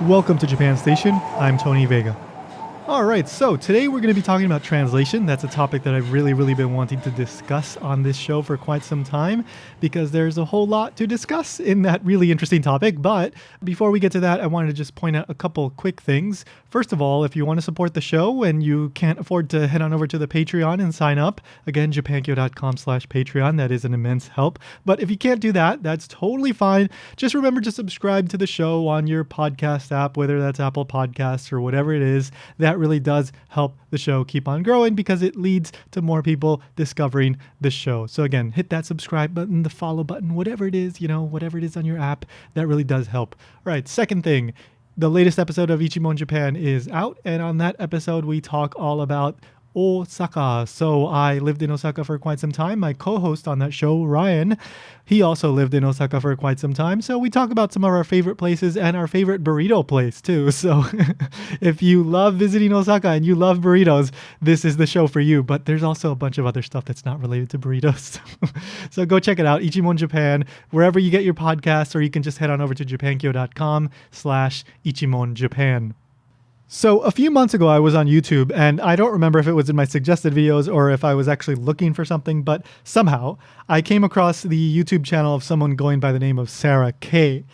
Welcome to Japan Station. I'm Tony Vega. All right, so today we're going to be talking about translation. That's a topic that I've really been wanting to discuss on this show for quite some time because there's a whole lot to discuss in that really interesting topic. But before we get to that, I wanted to just point out a couple quick things. First of all, if you want to support the show and you can't afford to head on over to the Patreon and sign up, again, japankyo.com/Patreon, that is an immense help. But if you can't do that, that's totally fine. Just remember to subscribe to the show on your podcast app, whether that's Apple Podcasts or whatever it is. That really does help the show keep on growing because it leads to more people discovering the show. So again, hit that subscribe button, the follow button, whatever it is, whatever it is on your app, that really does help. All right, second thing, the latest episode of Ichimon Japan is out, and on that episode we talk all about Osaka. So I lived in Osaka for quite some time. My co-host on that show, Ryan, he also lived in Osaka for quite some time. So we talk about some of our favorite places and our favorite burrito place too. So if you love visiting Osaka and you love burritos, this is the show for you. But there's also a bunch of other stuff that's not related to burritos. So go check it out, Ichimon Japan, wherever you get your podcasts, or you can just head on over to japankyo.com/Ichimon Japan. So a few months ago, I was on YouTube, and I don't remember if it was in my suggested videos or if I was actually looking for something, but somehow I came across the YouTube channel of someone going by the name of Sarah K.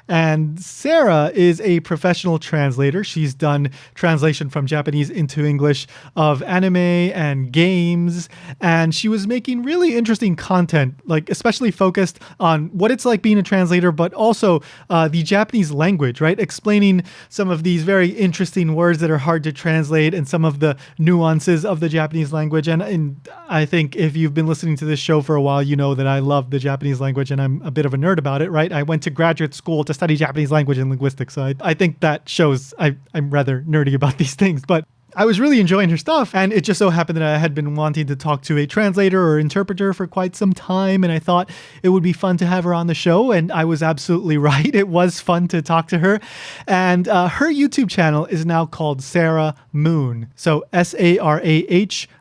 And Sarah is a professional translator. She's done translation from Japanese into English of anime and games. And she was making really interesting content, like especially focused on what it's like being a translator, but also the Japanese language, right? Explaining some of these very interesting words that are hard to translate and some of the nuances of the Japanese language. And I think if you've been listening to this show for a while, you know that I love the Japanese language and I'm a bit of a nerd about it, right? I went to graduate school to study Japanese language and linguistics. So I think that shows I'm rather nerdy about these things, but I was really enjoying her stuff. And it just so happened that I had been wanting to talk to a translator or interpreter for quite some time. And I thought it would be fun to have her on the show. And I was absolutely right. It was fun to talk to her. And her YouTube channel is now called Sarah Moon. So Sarah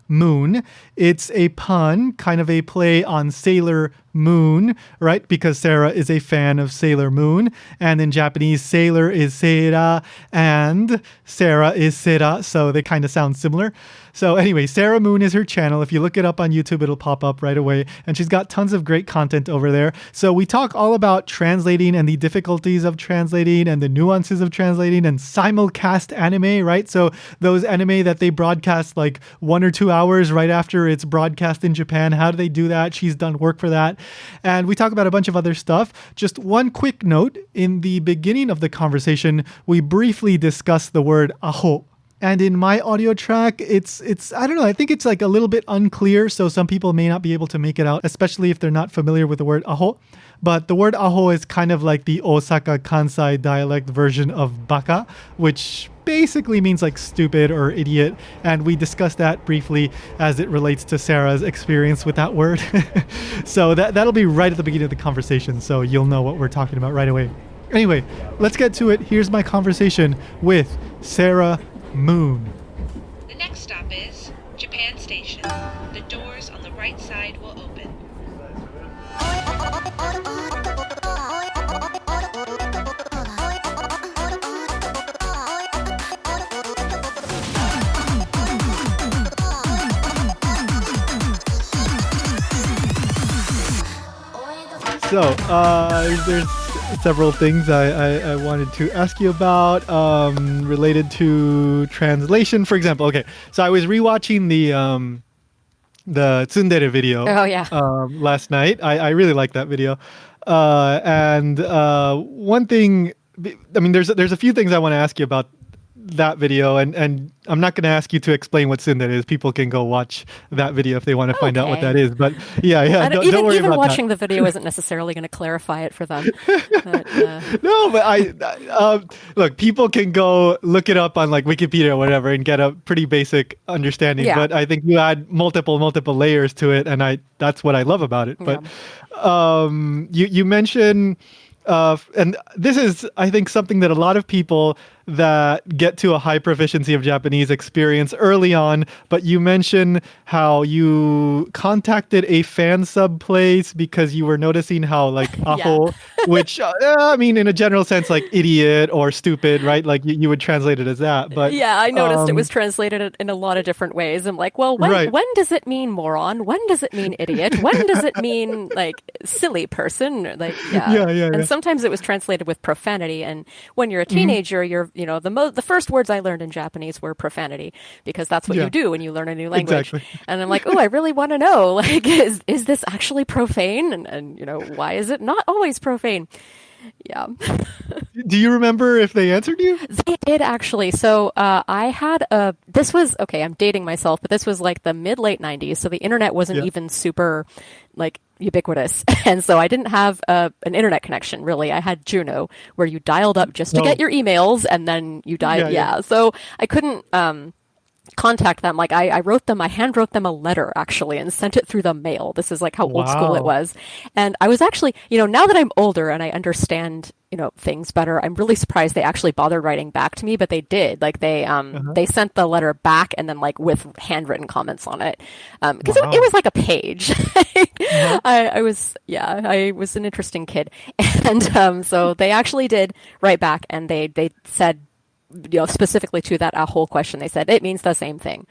Moon. It's a pun, kind of a play on Sailor Moon, right? Because Sarah is a fan of Sailor Moon. And in Japanese, sailor is seira and Sarah is sera. So they kind of sound similar. So anyway, Sarah Moon is her channel. If you look it up on YouTube, it'll pop up right away. And she's got tons of great content over there. So we talk all about translating and the difficulties of translating and the nuances of translating and simulcast anime, right? So those anime that they broadcast like 1 or 2 hours right after it's broadcast in Japan, how do they do that? She's done work for that. And we talk about a bunch of other stuff. Just one quick note, in the beginning of the conversation, we briefly discussed the word aho. And in my audio track, it's I don't know, I think it's like a little bit unclear, so some people may not be able to make it out, especially if they're not familiar with the word aho. But the word aho is kind of like the Osaka Kansai dialect version of baka, which basically means like stupid or idiot. And we discussed that briefly as it relates to Sarah's experience with that word. So that'll be right at the beginning of the conversation, so you'll know what we're talking about right away. Anyway, let's get to it. Here's my conversation with Sarah Moon. The next stop is Japan Station. The doors on the right side will open. So, there's several things I wanted to ask you about related to translation, for example. Okay, so I was rewatching the tsundere video. Oh, yeah. Last night. I really liked that video. And one thing, I mean, there's a few things I want to ask you about that video, and I'm not going to ask you to explain what tsundere is. People can go watch that video if they want to find out what that is. But yeah, don't worry even about watching that. the video isn't necessarily going to clarify it for them. But, No, but look, people can go look it up on like Wikipedia or whatever and get a pretty basic understanding. Yeah. But I think you add multiple layers to it, and that's what I love about it. But you mentioned, and this is, I think, something that a lot of people that get to a high proficiency of Japanese experience early on, but you mention how you contacted a fan sub place because you were noticing how like aho, which I mean, in a general sense, like idiot or stupid, right? Like you would translate it as that, but Yeah, I noticed it was translated in a lot of different ways. I'm like, well, when right. when does it mean moron? When does it mean idiot? When does it mean like silly person? Like, yeah. And sometimes it was translated with profanity. And when you're a teenager, you're, the first words I learned in Japanese were profanity because that's what you do when you learn a new language. Exactly. And I'm like, oh, I really want to know, like, is this actually profane? And why is it not always profane? Yeah. Do you remember if they answered you? They did actually. So I had this was, okay, I'm dating myself, but this was like the mid-late 90s. So the internet wasn't even super like ubiquitous. And so I didn't have an internet connection really. I had Juno where you dialed up just to get your emails and then you dialed. Yeah. So I couldn't contact them. Like I hand wrote them a letter actually and sent it through the mail. This is like how old school it was. And I was actually, now that I'm older and I understand, things better, I'm really surprised they actually bothered writing back to me, but they did. Like they sent the letter back and then like with handwritten comments on it. Because it was like a page. I was an interesting kid. And so they actually did write back and they said, specifically to that whole question, they said it means the same thing,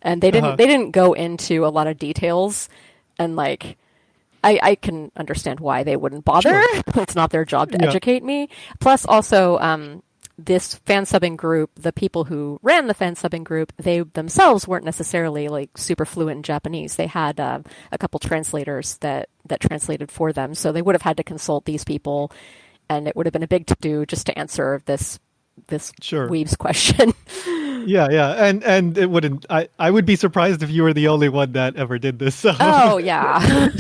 and they didn't go into a lot of details, and like I can understand why they wouldn't bother. Sure. It's not their job to educate me. Plus, also, this fan subbing group, the people who ran the fan subbing group, they themselves weren't necessarily like super fluent in Japanese. They had a couple translators that translated for them, so they would have had to consult these people, and it would have been a big to-do just to answer this weaves question. And it wouldn't, I would be surprised if you were the only one that ever did this. So. Oh yeah.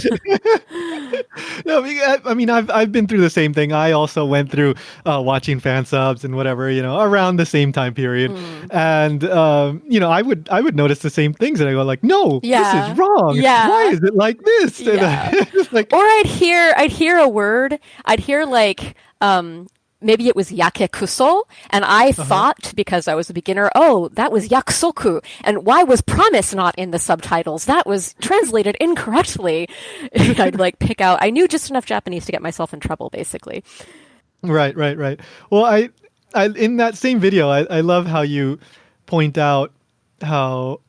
No, I mean I've been through the same thing. I also went through watching fan subs and whatever, around the same time period. And I would notice the same things and I go like, no, this is wrong. Why is it like this? And like, or I'd hear a word, I'd hear like maybe it was yakekuso, and I thought, because I was a beginner, oh, that was yakusoku, and why was promise not in the subtitles? That was translated incorrectly. I'd like pick out, I knew just enough Japanese to get myself in trouble, basically. Right. Well, I in that same video, I love how you point out how,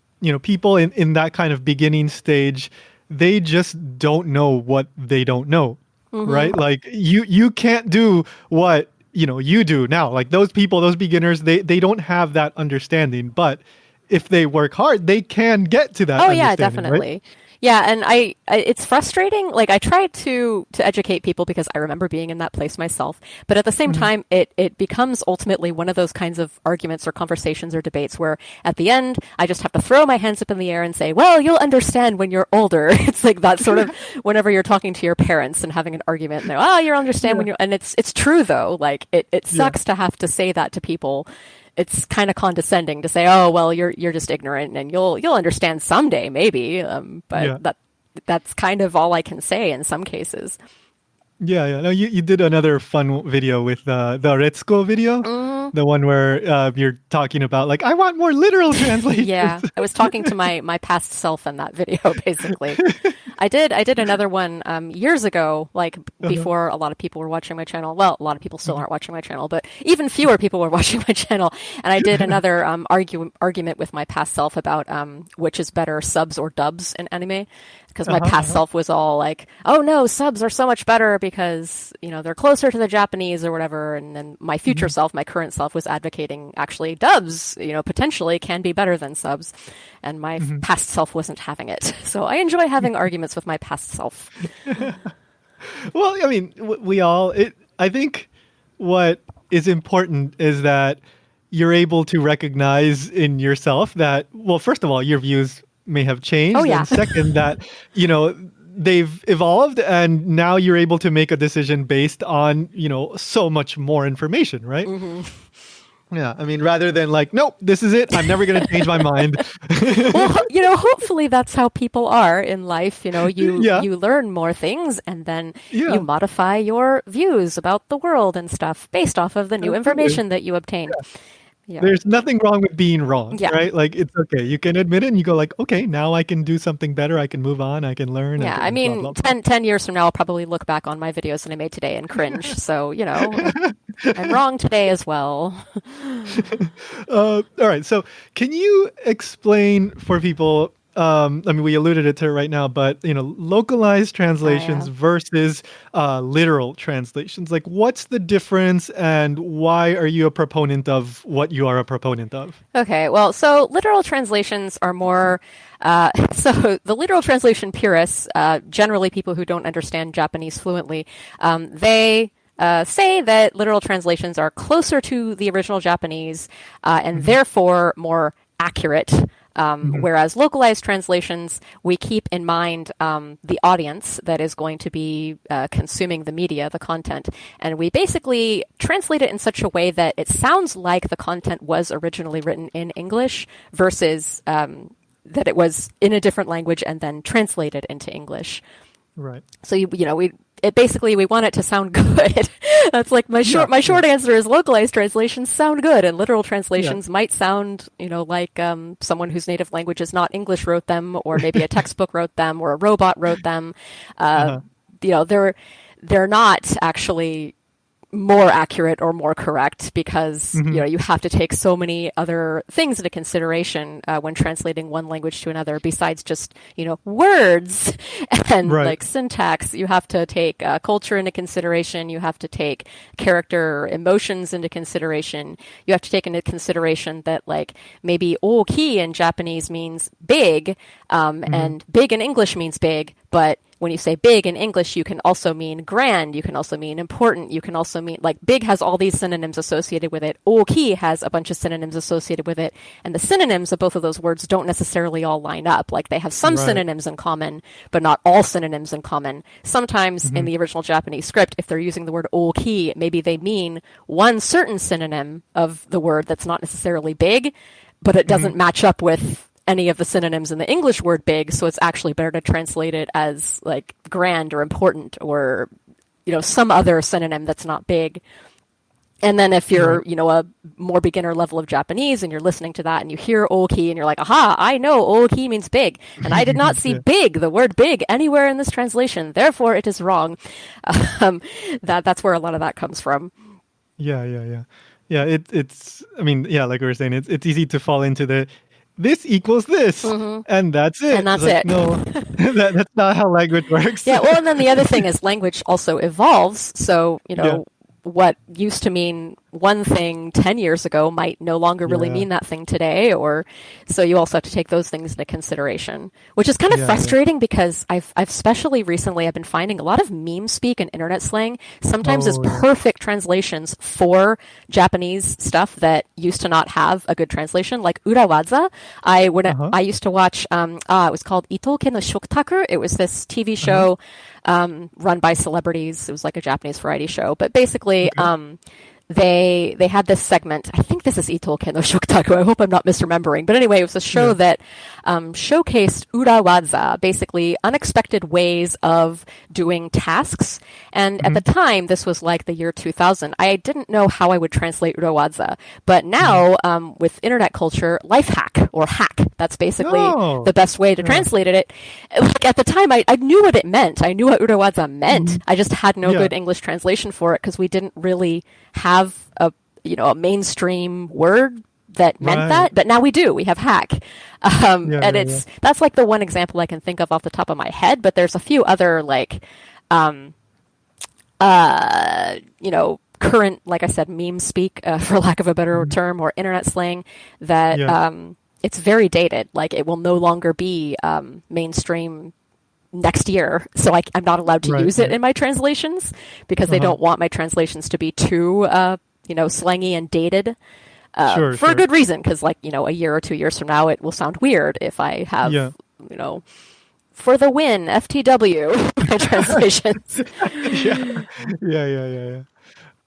people in that kind of beginning stage, they just don't know what they don't know, right? Like you can't do what you do now. Like those people, those beginners, they don't have that understanding, but if they work hard, they can get to that. Oh yeah, definitely. Right? Yeah, and I it's frustrating. Like I try to educate people because I remember being in that place myself. But at the same time, it becomes ultimately one of those kinds of arguments or conversations or debates where at the end I just have to throw my hands up in the air and say, "Well, you'll understand when you're older." It's like that sort of whenever you're talking to your parents and having an argument, and they're, "Oh, you'll understand when you're," and it's true though. Like it sucks to have to say that to people. It's kind of condescending to say, "Oh, well, you're just ignorant, and you'll understand someday, maybe." But that's kind of all I can say in some cases. Yeah. No, you did another fun video with the Retsuko video, the one where you're talking about like I want more literal translations. Yeah, I was talking to my past self in that video, basically. I did another one years ago, like before a lot of people were watching my channel. Well, a lot of people still aren't watching my channel, but even fewer people were watching my channel. And I did another argument with my past self about which is better, subs or dubs in anime. Because my past self was all like, oh no, subs are so much better because, they're closer to the Japanese or whatever. And then my future self, my current self was advocating actually dubs, potentially can be better than subs. And my past self wasn't having it. So I enjoy having arguments with my past self. Well, I mean, I think what is important is that you're able to recognize in yourself that, well, first of all, your views may have changed. Oh, yeah. And second, that, they've evolved and now you're able to make a decision based on, so much more information, right? Yeah, I mean, rather than like, nope, this is it. I'm never going to change my mind. Well, hopefully that's how people are in life. You Yeah, you learn more things and then you yeah, modify your views about the world and stuff based off of the new absolutely. information that you obtained. Yeah. There's nothing wrong with being wrong, Yeah. right? Like it's okay. You can admit it and you go like, okay, now I can do something better. I can move on. I can learn. I Yeah, I can blah, mean, blah, blah. 10 years from now, I'll probably look back on my videos that I made today and cringe. So, I'm wrong today as well. All right. So, can you explain for people? I mean, we alluded it to right now, but localized translations Yeah. versus literal translations. Like, what's the difference, and why are you a proponent of what you are a proponent of? Okay, well, so literal translations are more. So the literal translation purists, generally people who don't understand Japanese fluently, they say that literal translations are closer to the original Japanese and Hmm. therefore more accurate. Hmm. Whereas localized translations, we keep in mind the audience that is going to be consuming the media, the content, and we basically translate it in such a way that it sounds like the content was originally written in English versus that it was in a different language and then translated into English. Right. So we want it to sound good. That's like my Yeah. short answer is localized translations sound good, and literal Yeah. translations might sound like someone whose native language is not English wrote them, or maybe a textbook wrote them, or a robot wrote them. Uh, Uh-huh. they're not actually more accurate or more correct because Hmm. you have to take so many other things into consideration when translating one language to another besides just words and Right. like syntax. You have to take culture into consideration. You have to take character emotions into consideration. You have to take into consideration that like maybe oki in Japanese means big, Hmm. and big in English means big, but when you say big in English, you can also mean grand, you can also mean important, you can also mean like big has all these synonyms associated with it. Oki has a bunch of synonyms associated with it. And the synonyms of both of those words don't necessarily all line up. Like they have some Right. synonyms in common, but not all synonyms in common. Sometimes in Hmm. the original Japanese script, if they're using the word oki, maybe they mean one certain synonym of the word that's not necessarily big, but it Hmm. doesn't match up with any of the synonyms in the English word big, so it's actually better to translate it as like grand or important or some other synonym that's not big. And then if Right. you're, a more beginner level of Japanese and you're listening to that and you hear oki and you're like, aha, I know oki means big. And I did not see Yeah. big, the word big, anywhere in this translation. Therefore, it is wrong. Um, that's where a lot of that comes from. Yeah. Yeah. Yeah. Yeah. It's. I mean, yeah. Like we were saying, it's easy to fall into the this equals this, and that's And it. It's that's like it. no, that's not how language works. Yeah, well, and then the other thing is language also evolves. So, Yeah. what used to mean one thing 10 years ago might no longer really Yeah. mean that thing today, or so you also have to take those things into consideration, which is kind of Yeah. Yeah. frustrating because I've especially recently I've been finding a lot of meme speak and internet slang sometimes is Oh yeah. perfect translations for Japanese stuff that used to not have a good translation, like urawaza. Uh-huh. I used to watch it was called Itoke no Shokutaku. It was this TV Uh-huh. show run by celebrities. It was like a Japanese variety show, but basically, Okay. they had this segment. I think this is Itoke no Shokutaku. I hope I'm not misremembering. But anyway, it was a show Yeah. that showcased urawaza, basically unexpected ways of doing tasks. And at the time, this was like the year 2000. I didn't know how I would translate urawaza, but now with internet culture, life hack or hack. That's basically Oh. the best way to Yeah. translate it. Like at the time, I knew what it meant. I knew what urawaza meant. I just had no Yeah. good English translation for it because we didn't really have a mainstream word that meant Right. that, but now we do. We have hack, Yeah. and Yeah. that's like the one example I can think of off the top of my head. But there's a few other like, current, like I said, meme speak, for lack of a better term, or internet slang that Yeah. it's very dated. Like it will no longer be mainstream next year, so I'm not allowed to Right. use it Right. in my translations because they Uh-huh. don't want my translations to be too, slangy and dated. Sure. For a Sure. good reason, because a year or 2 years from now, it will sound weird if I have, Yeah. for the win, FTW, my translations. Yeah. Yeah. Yeah. Yeah. Yeah.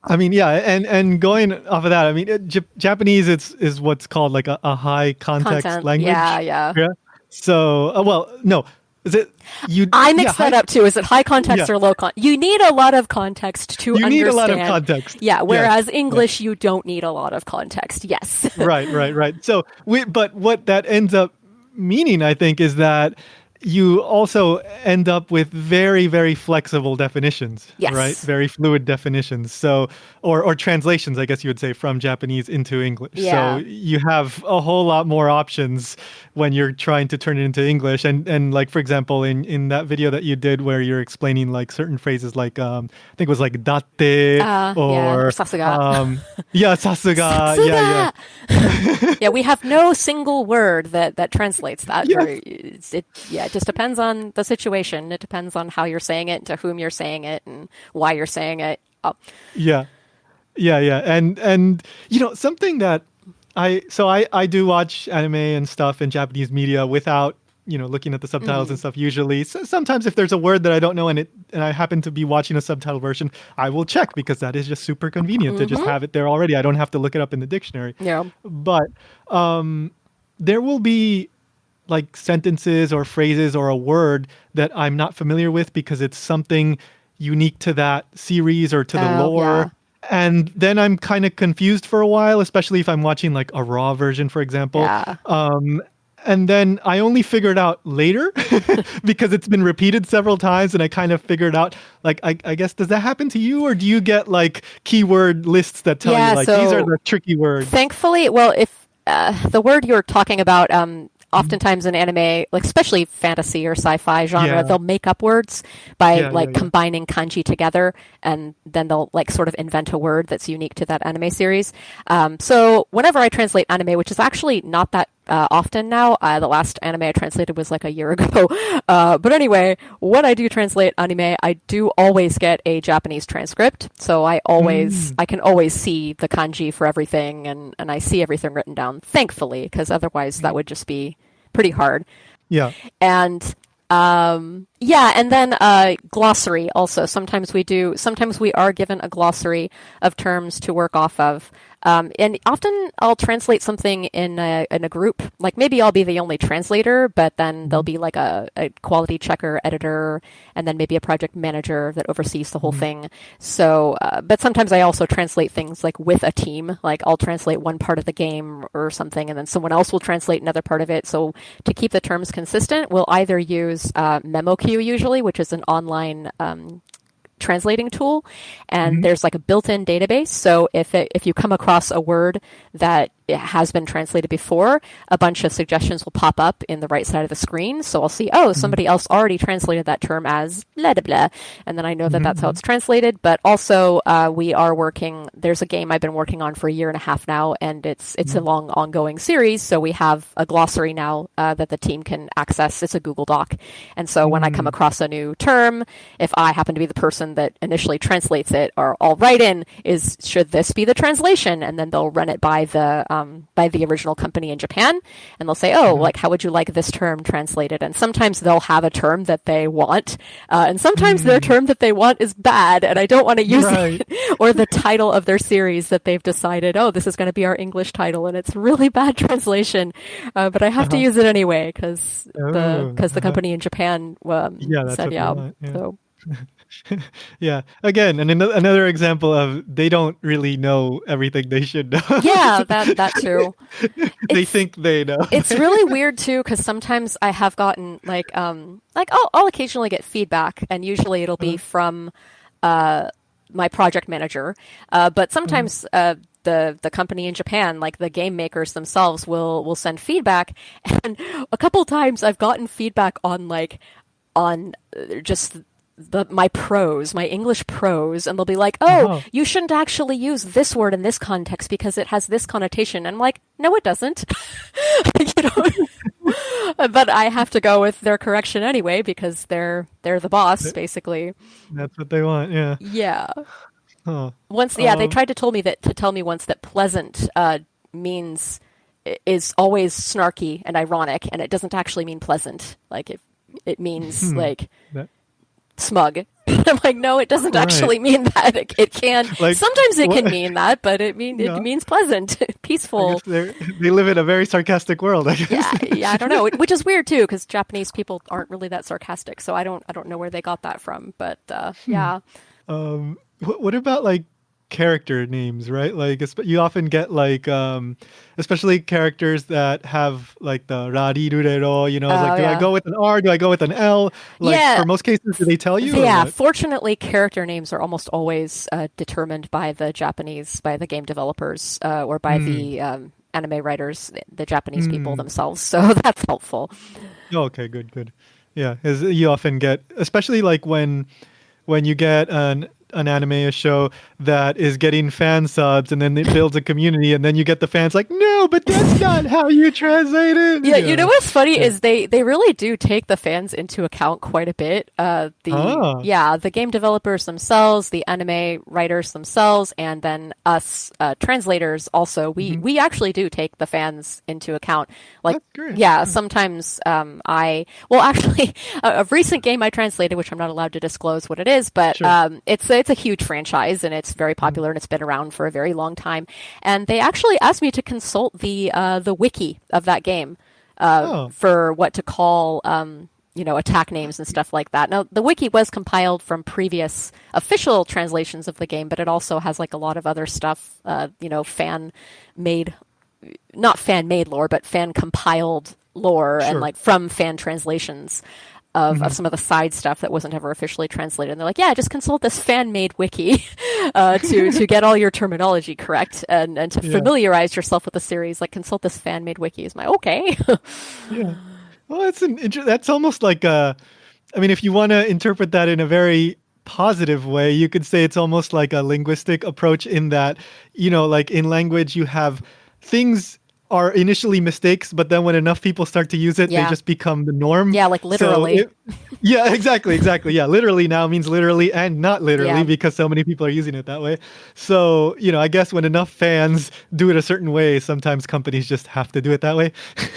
I mean, yeah, and going off of that, I mean, Japanese is what's called like a high context Content. Yeah, language. yeah. Yeah. So, well, no, is it you? I Yeah, mix that up too. Is it high context yeah. or low context? You need a lot of context to You need a lot of understand. context. Yeah, Yes. whereas Yeah. English, you don't need a lot of context. Yes. Right, right, right. So but what that ends up meaning, I think, is that you also end up with very, very flexible definitions, right? Yes. Very fluid definitions. So, or translations, I guess you would say, from Japanese into English. So Yeah. you have a whole lot more options when you're trying to turn it into English. And like, for example, in that video that you did where you're explaining like certain phrases, like I think it was like datte Yeah. Or or sasuga. yeah, sasuga. Yeah, yeah. Sasuga. Yeah, we have no single word that translates that. Yeah. Yeah, it just depends on the situation. It depends on how you're saying it, and to whom you're saying it, and why you're saying it. Oh, Yeah. Yeah, yeah. And something that I do watch anime and stuff in Japanese media without, looking at the subtitles and stuff usually. So sometimes if there's a word that I don't know and I happen to be watching a subtitle version, I will check because that is just super convenient to just have it there already. I don't have to look it up in the dictionary. yeah. But there will be like sentences or phrases or a word that I'm not familiar with because it's something unique to that series or to the Oh, lore. yeah. And then I'm kind of confused for a while, especially if I'm watching like a raw version, for example. Yeah. And then I only figured out later because it's been repeated several times and I kind of figured out, like, I guess, does that happen to you or do you get like keyword lists that tell Yeah, you like, so these are the tricky words? Thankfully, well, if the word you're talking about, oftentimes in anime, like especially fantasy or sci-fi genre, Yeah. they'll make up words by Yeah, like yeah, yeah. combining kanji together, and then they'll like sort of invent a word that's unique to that anime series. So whenever I translate anime, which is actually not that often now, the last anime I translated was like a year ago. But anyway, when I do translate anime, I do always get a Japanese transcript. So I can always see the kanji for everything, and I see everything written down, thankfully, because otherwise that would just be pretty hard. Yeah. And yeah, and then glossary also. Sometimes we are given a glossary of terms to work off of. And often I'll translate something in a group. Like maybe I'll be the only translator, but then there'll be like a quality checker, editor, and then maybe a project manager that oversees the whole thing. So, but sometimes I also translate things like with a team. Like I'll translate one part of the game or something, and then someone else will translate another part of it. So to keep the terms consistent, we'll either use MemoQ usually, which is an online translating tool, and there's like a built-in database. So if you come across a word that has been translated before, a bunch of suggestions will pop up in the right side of the screen. So I'll see, oh, somebody else already translated that term as blah, blah, blah. And then I know that that's how it's translated. But also there's a game I've been working on for a year and a half now, and it's a long ongoing series. So we have a glossary now that the team can access. It's a Google Doc. And so when I come across a new term, if I happen to be the person that initially translates it, or I'll write in, should this be the translation? And then they'll run it by the original company in Japan, and they'll say, oh, like, how would you like this term translated? And sometimes they'll have a term that they want, and sometimes their term that they want is bad, and I don't want to use it, or the title of their series that they've decided, oh, this is going to be our English title, and it's really bad translation, but I have to use it anyway because the company in Japan That's said, what they want, yeah. So. Yeah. Again, and another example of they don't really know everything they should know. Yeah, that too. They think they know. It's really weird too, because sometimes I have gotten like I'll occasionally get feedback, and usually it'll be from my project manager, but sometimes the company in Japan, like the game makers themselves, will send feedback, and a couple times I've gotten feedback on just my English prose, and they'll be like, oh, you shouldn't actually use this word in this context because it has this connotation. And I'm like, no, it doesn't. But I have to go with their correction anyway because they're the boss, basically. That's what they want, yeah. Yeah. Huh. They tried to tell me once that pleasant is always snarky and ironic, and it doesn't actually mean pleasant. Like it means like smug. I'm like, no, it doesn't actually mean that. It can sometimes it can mean that, but it means pleasant, peaceful. They live in a very sarcastic world, I guess. Yeah, I don't know, which is weird too, because Japanese people aren't really that sarcastic. So I don't know where they got that from, but yeah. What about like character names, right? Like you often get like especially characters that have like the rarirurero, you know, do I go with an R, do I go with an L? Like for most cases, do they tell you? Yeah, fortunately character names are almost always determined by the game developers or by the anime writers, the Japanese people themselves, so that's helpful. Okay, good. Yeah, because you often get, especially like when you get an anime show that is getting fan subs and then it builds a community and then you get the fans like, no, but that's not how you translate it. Yeah, you know what's funny is they really do take the fans into account quite a bit. The game developers themselves, the anime writers themselves, and then us translators also. We actually do take the fans into account. Like, that's great. Yeah, sometimes actually, a recent game I translated, which I'm not allowed to disclose what it is, but sure. It's a huge franchise and it's very popular and it's been around for a very long time. And they actually asked me to consult the wiki of that game for what to call attack names and stuff like that. Now, the wiki was compiled from previous official translations of the game, but it also has like a lot of other stuff, fan-made, not fan-made lore, but fan-compiled lore and like from fan translations of some of the side stuff that wasn't ever officially translated. And they're like, yeah, just consult this fan-made wiki to get all your terminology correct and to familiarize yourself with the series. Like, consult this fan-made wiki. Is my okay? Yeah. Well, that's almost like if you want to interpret that in a very positive way, you could say it's almost like a linguistic approach in that, like in language, you have things are initially mistakes, but then when enough people start to use it, they just become the norm. Yeah, like literally. Yeah, exactly. Yeah, literally now means literally and not literally because so many people are using it that way. So, I guess when enough fans do it a certain way, sometimes companies just have to do it that way.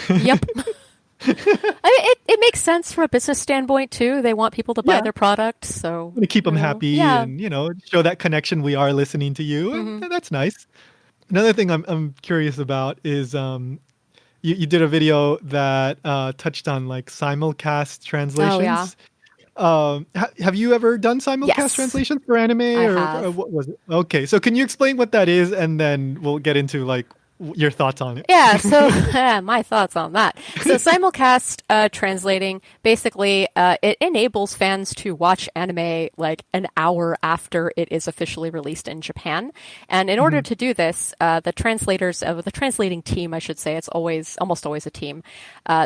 Yep. It makes sense from a business standpoint too. They want people to buy their product, so to keep them happy and show that connection. We are listening to you, and that's nice. Another thing I'm curious about is you did a video that touched on like simulcast translations. Oh, yeah. Have you ever done simulcast translations for anime? Or what was it? Okay, so can you explain what that is, and then we'll get into like your thoughts on it. Yeah, so my thoughts on that. So simulcast translating, basically, it enables fans to watch anime like an hour after it is officially released in Japan. And in order to do this, the translators of the translating team, I should say, it's almost always a team,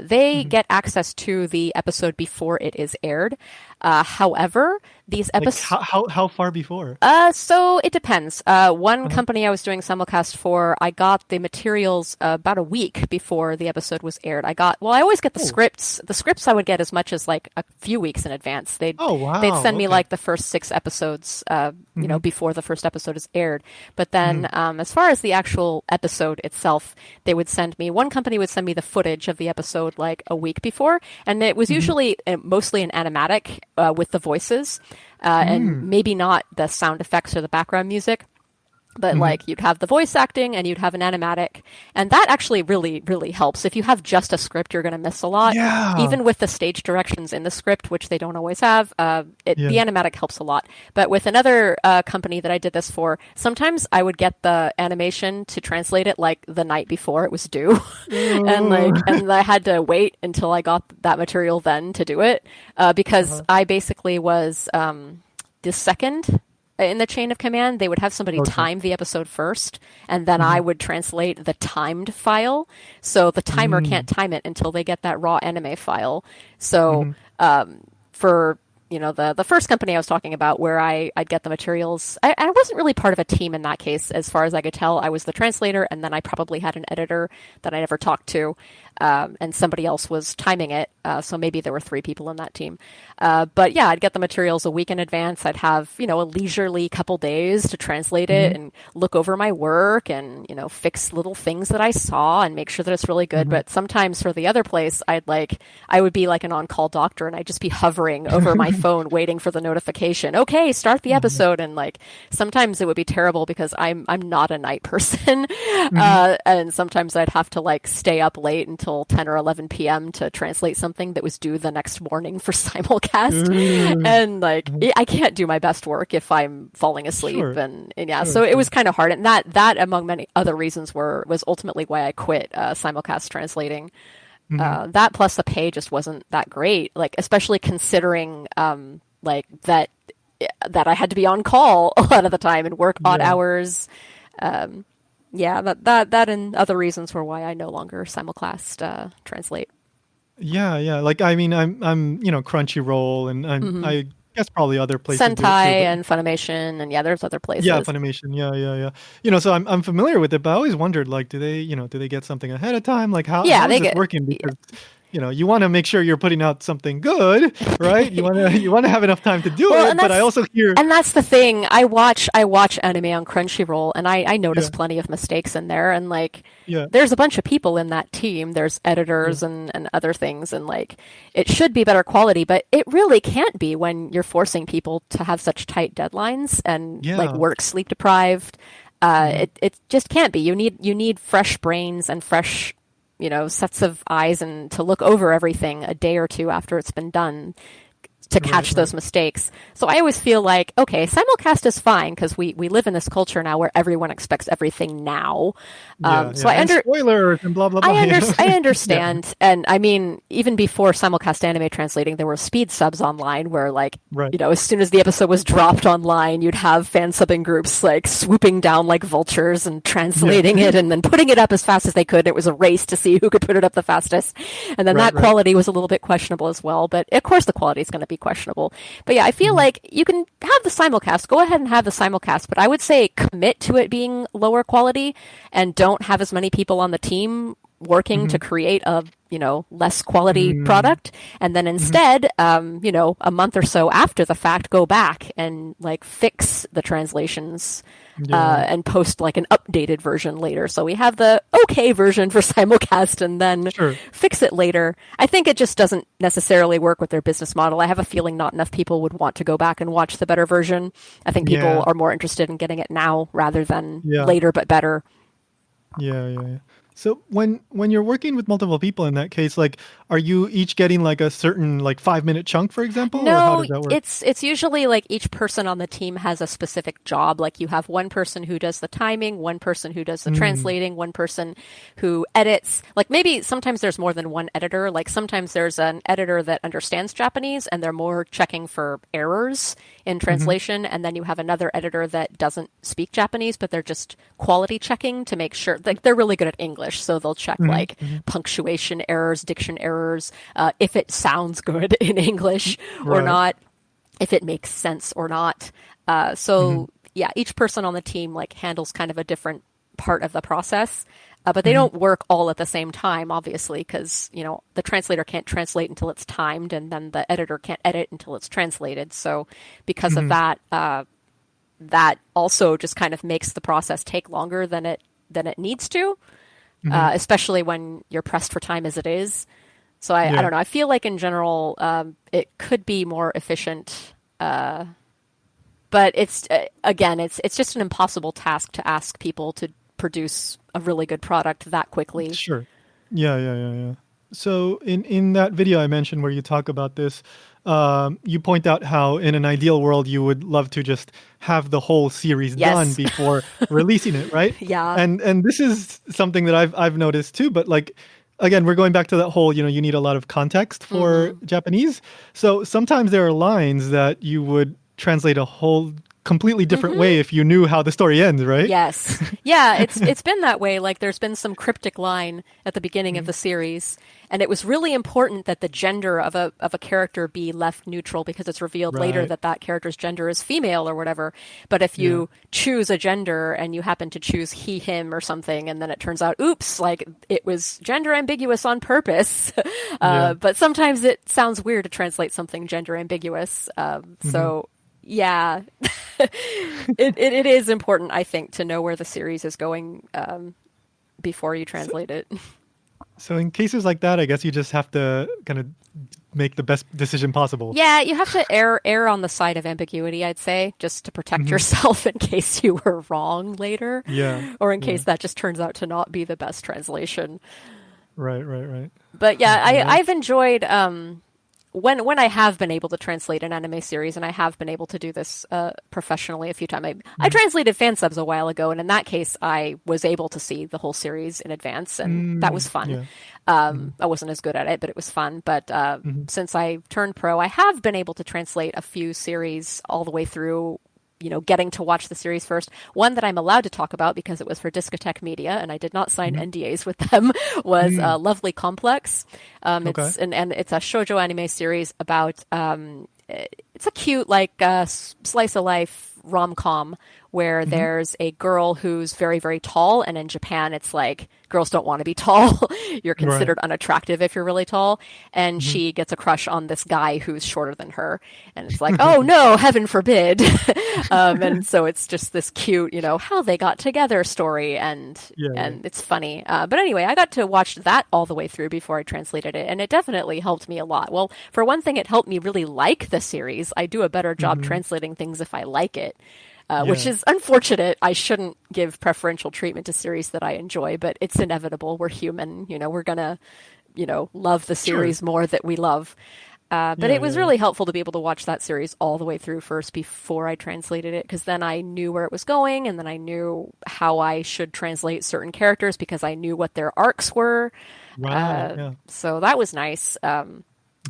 they get access to the episode before it is aired. However, these episodes... Like how far before? So it depends. One company I was doing simulcast for, I got the materials about a week before the episode was aired. I always get the scripts. The scripts I would get as much as like a few weeks in advance. They'd send me like the first 6 episodes, before the first episode is aired. But then, as far as the actual episode itself, one company would send me the footage of the episode like a week before, and it was usually mostly an animatic with the voices. And maybe not the sound effects or the background music, but like you'd have the voice acting and you'd have an animatic. And that actually really, really helps. If you have just a script, you're going to miss a lot. Yeah. Even with the stage directions in the script, which they don't always have, the animatic helps a lot. But with another company that I did this for, sometimes I would get the animation to translate it like the night before it was due. and I had to wait until I got that material then to do it, because I basically was the second in the chain of command. They would have somebody time the episode first, and then I would translate the timed file. So the timer can't time it until they get that raw anime file. So for the first company I was talking about, where I'd get the materials, I wasn't really part of a team in that case, as far as I could tell. I was the translator, and then I probably had an editor that I never talked to, and somebody else was timing it. So maybe there were 3 people in that team. But yeah, I'd get the materials a week in advance. I'd have, a leisurely couple days to translate it and look over my work and, fix little things that I saw and make sure that it's really good. But sometimes for the other place, I would be like an on-call doctor and I'd just be hovering over my phone waiting for the notification. Okay, start the episode. And like sometimes it would be terrible because I'm not a night person. And sometimes I'd have to like stay up late until 10 or 11 p.m. to translate something that was due the next morning for simulcast. And like I can't do my best work if I'm falling asleep. Sure. And yeah, so it was kind of hard. And that among many other reasons was ultimately why I quit simulcast translating. That plus the pay just wasn't that great, like especially considering like that I had to be on call a lot of the time and work odd hours. That and other reasons were why I no longer simulcast translate. Yeah. Like, I mean, I'm Crunchyroll and I guess probably other places. Sentai and Funimation, and there's other places. Yeah, Funimation. Yeah. So I'm familiar with it, but I always wondered, like, do they get something ahead of time? Like, how is it working? Because you want to make sure you're putting out something good, right? You want to have enough time to do it. But I also hear, and that's the thing. I watch anime on Crunchyroll, and I notice plenty of mistakes in there. And like, there's a bunch of people in that team. There's editors and other things, and like, it should be better quality, but it really can't be when you're forcing people to have such tight deadlines and like work sleep deprived. It just can't be. You need fresh brains and fresh sets of eyes and to look over everything a day or two after it's been done to catch those mistakes. So I always feel like, okay, simulcast is fine because we live in this culture now where everyone expects everything now. So spoilers and blah blah blah. I understand, and I mean, even before simulcast anime translating, there were speed subs online where, like, as soon as the episode was dropped online, you'd have fan subbing groups like swooping down like vultures and translating it and then putting it up as fast as they could. It was a race to see who could put it up the fastest, and then that quality was a little bit questionable as well. But of course, the quality is going to be questionable. But yeah, I feel like you can have the simulcast. Go ahead and have the simulcast, but I would say commit to it being lower quality and don't have as many people on the team working to create a less quality product, and then instead a month or so after the fact go back and like fix the translations and post like an updated version later. So we have the okay version for simulcast and then fix it later. I think it just doesn't necessarily work with their business model. I have a feeling not enough people would want to go back and watch the better version. I think people are more interested in getting it now rather than later but better. Yeah. So when you're working with multiple people in that case, like, are you each getting like a certain like 5-minute chunk, for example? No, or how does that work? It's usually like each person on the team has a specific job. Like you have one person who does the timing, one person who does the translating, one person who edits. Like maybe sometimes there's more than one editor. Like sometimes there's an editor that understands Japanese and they're more checking for errors in translation. And then you have another editor that doesn't speak Japanese, but they're just quality checking to make sure, like they're really good at English. So they'll check like punctuation errors, diction errors, if it sounds good in English or not, if it makes sense or not. Yeah, each person on the team like handles kind of a different part of the process, but they don't work all at the same time, obviously, because, the translator can't translate until it's timed and then the editor can't edit until it's translated. So because of that, that also just kind of makes the process take longer than it needs to. Especially when you're pressed for time as it is. So I don't know. I feel like in general, it could be more efficient. But it's, again, it's just an impossible task to ask people to produce a really good product that quickly. Sure. Yeah. So in that video I mentioned where you talk about this, you point out how in an ideal world you would love to just have the whole series done before releasing it, right? Yeah. And this is something that I've noticed too, but like, again, we're going back to that whole, you need a lot of context for Japanese. So sometimes there are lines that you would translate a whole completely different way if you knew how the story ends, right? Yes. Yeah, it's been that way. Like there's been some cryptic line at the beginning of the series, and it was really important that the gender of a character be left neutral because it's revealed later Right. that that character's gender is female or whatever. But if Yeah. you choose a gender and you happen to choose he, him or something, and then it turns out, oops, like it was gender ambiguous on purpose. Yeah. But sometimes it sounds weird to translate something gender ambiguous. So yeah, it is important, I think, to know where the series is going before you translate it. So in cases like that, I guess you just have to kind of make the best decision possible. Yeah, you have to err on the side of ambiguity, I'd say, just to protect yourself in case you were wrong later, Yeah. or in Yeah. case that just turns out to not be the best translation. Right. Right. Right. But yeah, Okay. I've enjoyed when I have been able to translate an anime series, and I have been able to do this professionally a few times. I translated fan subs a while ago, and in that case, I was able to see the whole series in advance, and that was fun. Yeah. I wasn't as good at it, but it was fun. But since I turned pro, I have been able to translate a few series all the way through. You know, getting to watch the series first. One that I'm allowed to talk about because it was for Discotheque Media and I did not sign NDAs with them was Lovely Complex. Okay. And it's a shoujo anime series about it's a cute like slice of life rom-com where there's a girl who's very, very tall, and in Japan it's like girls don't want to be tall. You're considered unattractive if you're really tall, and she gets a crush on this guy who's shorter than her, and it's like, oh no, heaven forbid. And so it's just this cute, you know, how they got together story, and it's funny. But anyway, I got to watch that all the way through before I translated it, and it definitely helped me a lot. Well, for one thing, it helped me really like the series. I do a better job translating things if I like it. Which is unfortunate. I shouldn't give preferential treatment to series that I enjoy, but it's inevitable. We're human. You know, we're going to, you know, love the series more that we love. But it was really helpful to be able to watch that series all the way through first before I translated it, because then I knew where it was going, and then I knew how I should translate certain characters because I knew what their arcs were. So that was nice.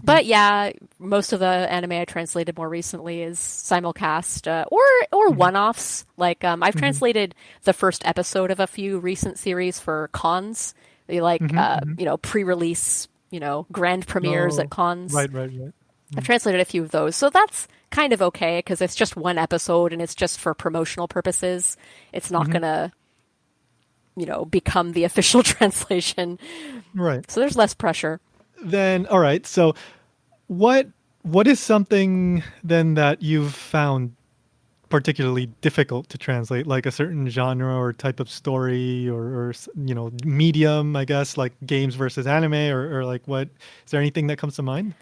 But yeah, most of the anime I translated more recently is simulcast or one-offs. Like I've translated the first episode of a few recent series for cons. They like you know, pre-release, you know, grand premieres at cons. Right. I've translated a few of those, so that's kind of okay because it's just one episode and it's just for promotional purposes. It's not gonna, you know, become the official translation. Right. So there's less pressure. Then, all right. So, what is something then that you've found particularly difficult to translate, like a certain genre or type of story, or you know, medium? I guess like games versus anime, or like what? Is there anything that comes to mind?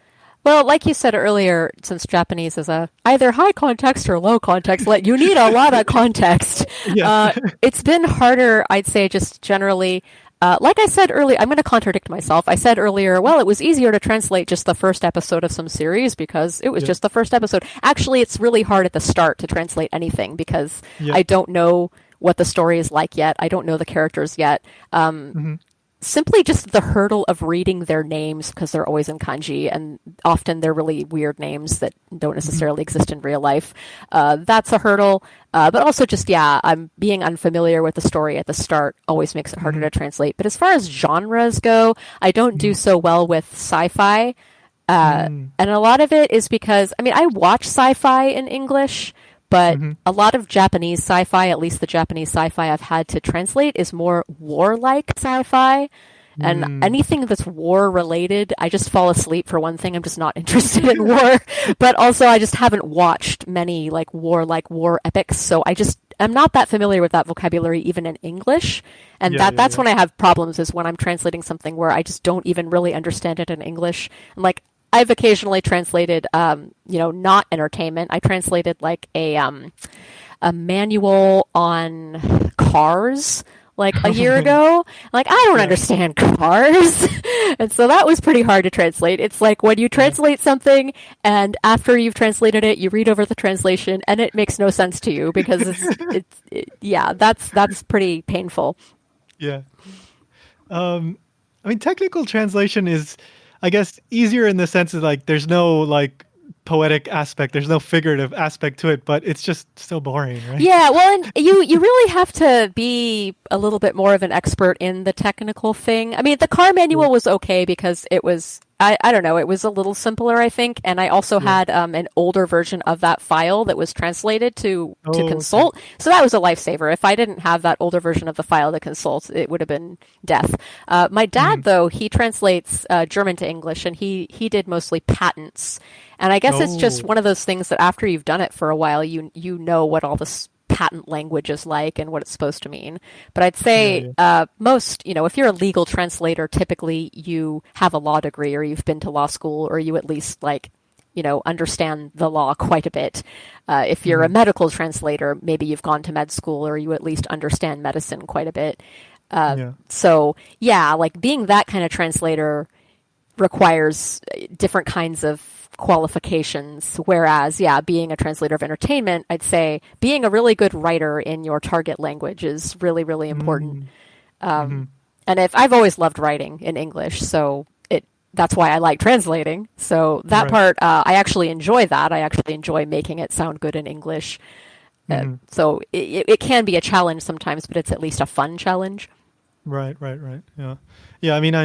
Well, like you said earlier, since Japanese is a either high context or low context, like you need a lot of context. It's been harder, I'd say, just generally. Like I said earlier, I'm going to contradict myself. I said earlier, well, it was easier to translate just the first episode of some series because it was just the first episode. Actually, it's really hard at the start to translate anything because I don't know what the story is like yet. I don't know the characters yet. Simply just the hurdle of reading their names because they're always in kanji and often they're really weird names that don't necessarily exist in real life. That's a hurdle. But also just, I'm being unfamiliar with the story at the start always makes it harder to translate. But as far as genres go, I don't do so well with sci-fi. And a lot of it is because, I mean, I watch sci-fi in English, but a lot of Japanese sci-fi, at least the Japanese sci-fi I've had to translate, is more war-like sci-fi. And anything that's war-related, I just fall asleep for one thing. I'm just not interested in war. But also, I just haven't watched many like war epics. So I'm not that familiar with that vocabulary even in English. And that's when I have problems, is when I'm translating something where I just don't even really understand it in English. And like, I've occasionally translated, not entertainment. I translated like a manual on cars like a year ago. Like, I don't understand cars. And so that was pretty hard to translate. It's like when you translate something and after you've translated it, you read over the translation and it makes no sense to you because that's pretty painful. Yeah. I mean, technical translation is, I guess, easier in the sense of like there's no like poetic aspect. There's no figurative aspect to it, but it's just so boring, right? Yeah, well, and you really have to be a little bit more of an expert in the technical thing. I mean, the car manual was okay because it was I don't know, it was a little simpler, I think, and I also had an older version of that file that was translated to consult. Okay. So that was a lifesaver. If I didn't have that older version of the file to consult, it would have been death. My dad, though, he translates German to English, and he did mostly patents. And I guess it's just one of those things that after you've done it for a while, you know what all this patent language is like and what it's supposed to mean. But I'd say most, if you're a legal translator, typically you have a law degree or you've been to law school or you at least understand the law quite a bit. If you're a medical translator, maybe you've gone to med school or you at least understand medicine quite a bit. So being that kind of translator requires different kinds of qualifications, whereas being a translator of entertainment, I'd say being a really good writer in your target language is really, really important. And if I've always loved writing in English, so that's why I like translating. So that part, I actually enjoy that. I actually enjoy making it sound good in English. So it can be a challenge sometimes, but it's at least a fun challenge. Right. Yeah. I mean,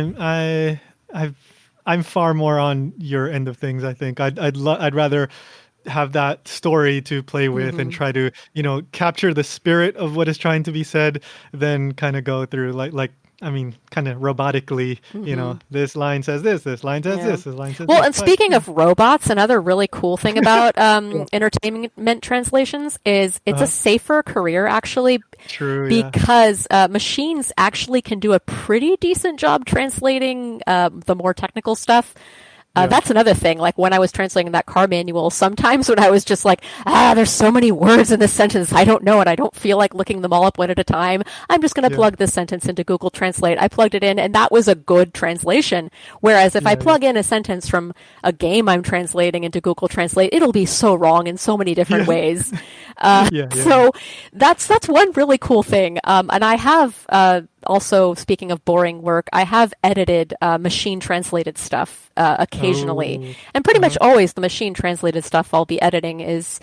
I'm far more on your end of things. I think I'd rather have that story to play with and try to capture the spirit of what is trying to be said than kind of go through kind of robotically, this line says this line says this line says well, this. and speaking of robots, another really cool thing about entertainment translations is it's a safer career, actually. True, because machines actually can do a pretty decent job translating the more technical stuff. That's another thing. Like when I was translating that car manual, sometimes when I was just like, there's so many words in this sentence, I don't know, and I don't feel like looking them all up one at a time. I'm just going to plug this sentence into Google Translate. I plugged it in, and that was a good translation. Whereas if I plug in a sentence from a game I'm translating into Google Translate, it'll be so wrong in so many different ways. So that's one really cool thing. And I have also, speaking of boring work, I have edited machine translated stuff occasionally, and pretty much always the machine translated stuff I'll be editing is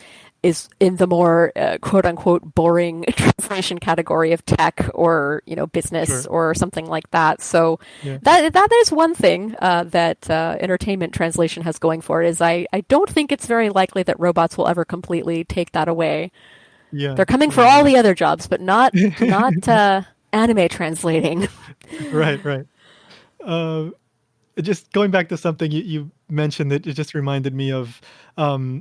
in the more quote unquote boring translation category of tech or business or something like that. So that is one thing that entertainment translation has going for it. Is I don't think it's very likely that robots will ever completely take that away. They're coming for all the other jobs, but not anime translating. Right. Just going back to something you mentioned that it just reminded me of, so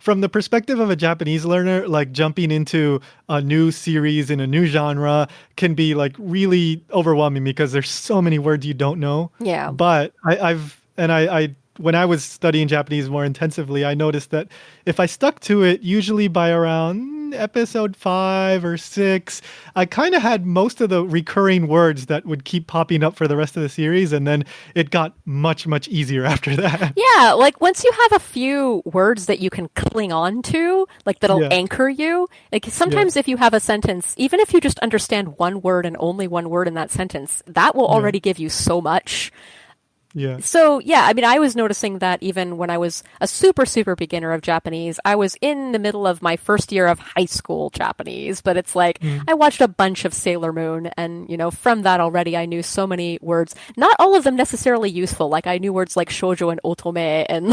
from the perspective of a Japanese learner, like jumping into a new series in a new genre can be like really overwhelming because there's so many words you don't know. Yeah. But I when I was studying Japanese more intensively, I noticed that if I stuck to it, usually by around episode 5 or 6, I kind of had most of the recurring words that would keep popping up for the rest of the series. And then it got much, much easier after that. Yeah, like once you have a few words that you can cling on to, like that'll anchor you. Like sometimes if you have a sentence, even if you just understand one word and only one word in that sentence, that will already give you so much. Yeah. So, I mean, I was noticing that even when I was a super, super beginner of Japanese, I was in the middle of my first year of high school Japanese, but it's like I watched a bunch of Sailor Moon and, from that already I knew so many words, not all of them necessarily useful. Like I knew words like shoujo and otome and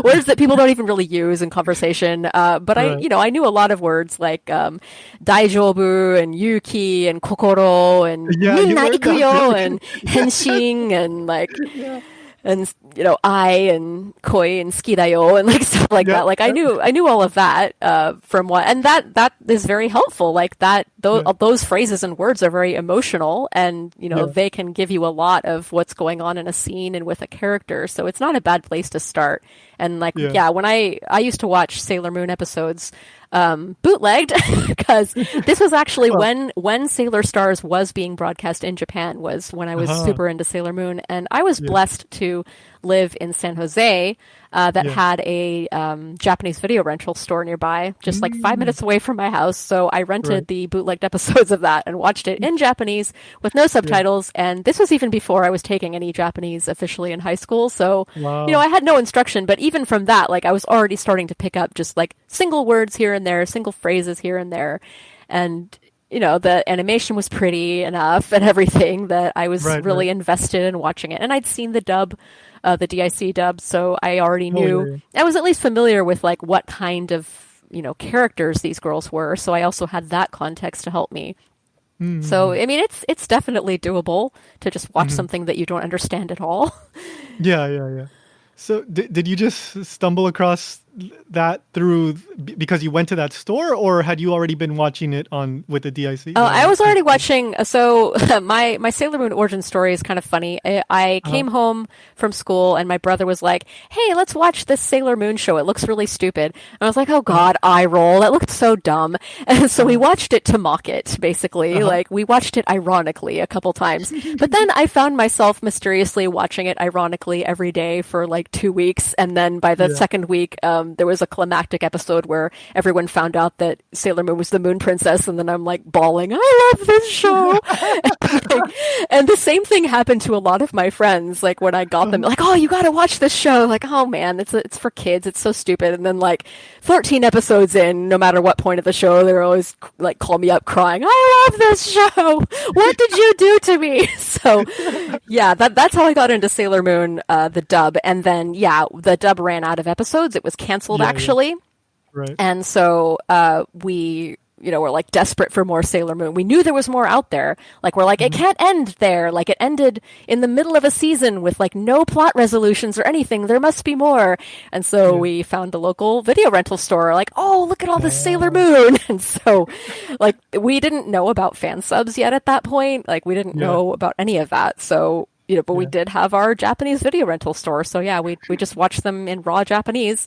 words that people don't even really use in conversation. But I knew a lot of words like daijoubu and yuki and kokoro and minna ikuyo and henshin and like... And I and koi and skidayo and like stuff like that. Like I knew all of that from what, and that is very helpful. Like that, those phrases and words are very emotional, and they can give you a lot of what's going on in a scene and with a character. So it's not a bad place to start. And like when I used to watch Sailor Moon episodes bootlegged because this was actually when Sailor Stars was being broadcast in Japan, was when I was super into Sailor Moon, and I was blessed to live in San Jose that had a Japanese video rental store nearby, just like 5 minutes away from my house. So I rented the bootlegged episodes of that and watched it in Japanese with no subtitles. And this was even before I was taking any Japanese officially in high school. So, I had no instruction, but even from that, like I was already starting to pick up just like single words here and there, single phrases here and there. And the animation was pretty enough and everything that I was really invested in watching it. And I'd seen the dub, the DIC dub, so I already knew. I was at least familiar with like what kind of, characters these girls were. So I also had that context to help me. Mm-hmm. So, I mean, it's definitely doable to just watch something that you don't understand at all. Yeah. So did you just stumble across that because you went to that store, or had you already been watching it with the DIC? Oh, I was already watching. So my Sailor Moon origin story is kind of funny. I came home from school and my brother was like, "Hey, let's watch this Sailor Moon show. It looks really stupid." And I was like, "Oh God, eye roll. That looked so dumb." And so we watched it to mock it, basically. Like we watched it ironically a couple times. But then I found myself mysteriously watching it ironically every day for like 2 weeks. And then by the second week, there was a climactic episode where everyone found out that Sailor Moon was the Moon Princess, and then I'm like bawling, "I love this show!" And the same thing happened to a lot of my friends. Like when I got them, like, "Oh, you got to watch this show!" Like, "Oh man, it's for kids. It's so stupid." And then like 13 episodes in, no matter what point of the show, they're always like call me up crying, "I love this show! What did you do to me?" So yeah, that's how I got into Sailor Moon, the dub, and then the dub ran out of episodes. It was canceled actually. Right. And so we were like desperate for more Sailor Moon. We knew there was more out there. Like we're like, it can't end there. Like it ended in the middle of a season with like no plot resolutions or anything. There must be more. And so we found a local video rental store. Like, "Oh, look at all this Sailor Moon." And so like we didn't know about fan subs yet at that point. Like we didn't know about any of that. So but we did have our Japanese video rental store. So we just watched them in raw Japanese.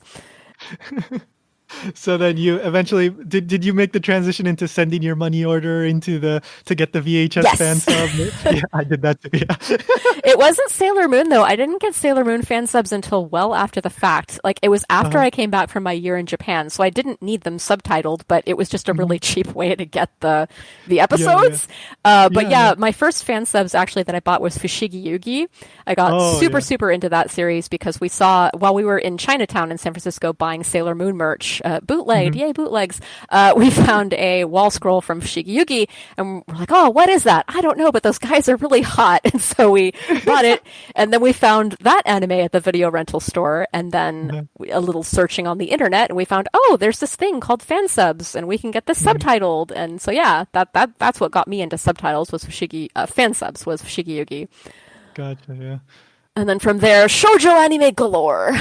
So then you eventually did you make the transition into sending your money order to get the VHS fan sub? Yeah, I did that too. Yeah. It wasn't Sailor Moon though. I didn't get Sailor Moon fan subs until well after the fact. Like it was after I came back from my year in Japan, so I didn't need them subtitled, but it was just a really cheap way to get the episodes. My first fan subs actually that I bought was Fushigi Yugi. I got super into that series because we saw while we were in Chinatown in San Francisco buying Sailor Moon merch, bootlegged, yay bootlegs, we found a wall scroll from Fushigi Yugi and we're like, "Oh, what is that? I don't know, but those guys are really hot." And so we bought it, and then we found that anime at the video rental store, and then a little searching on the internet, and we found, "Oh, there's this thing called fan subs, and we can get this subtitled." And so that's what got me into subtitles was fan subs was Fushigi Yugi. Gotcha, yeah. And then from there, shoujo anime galore.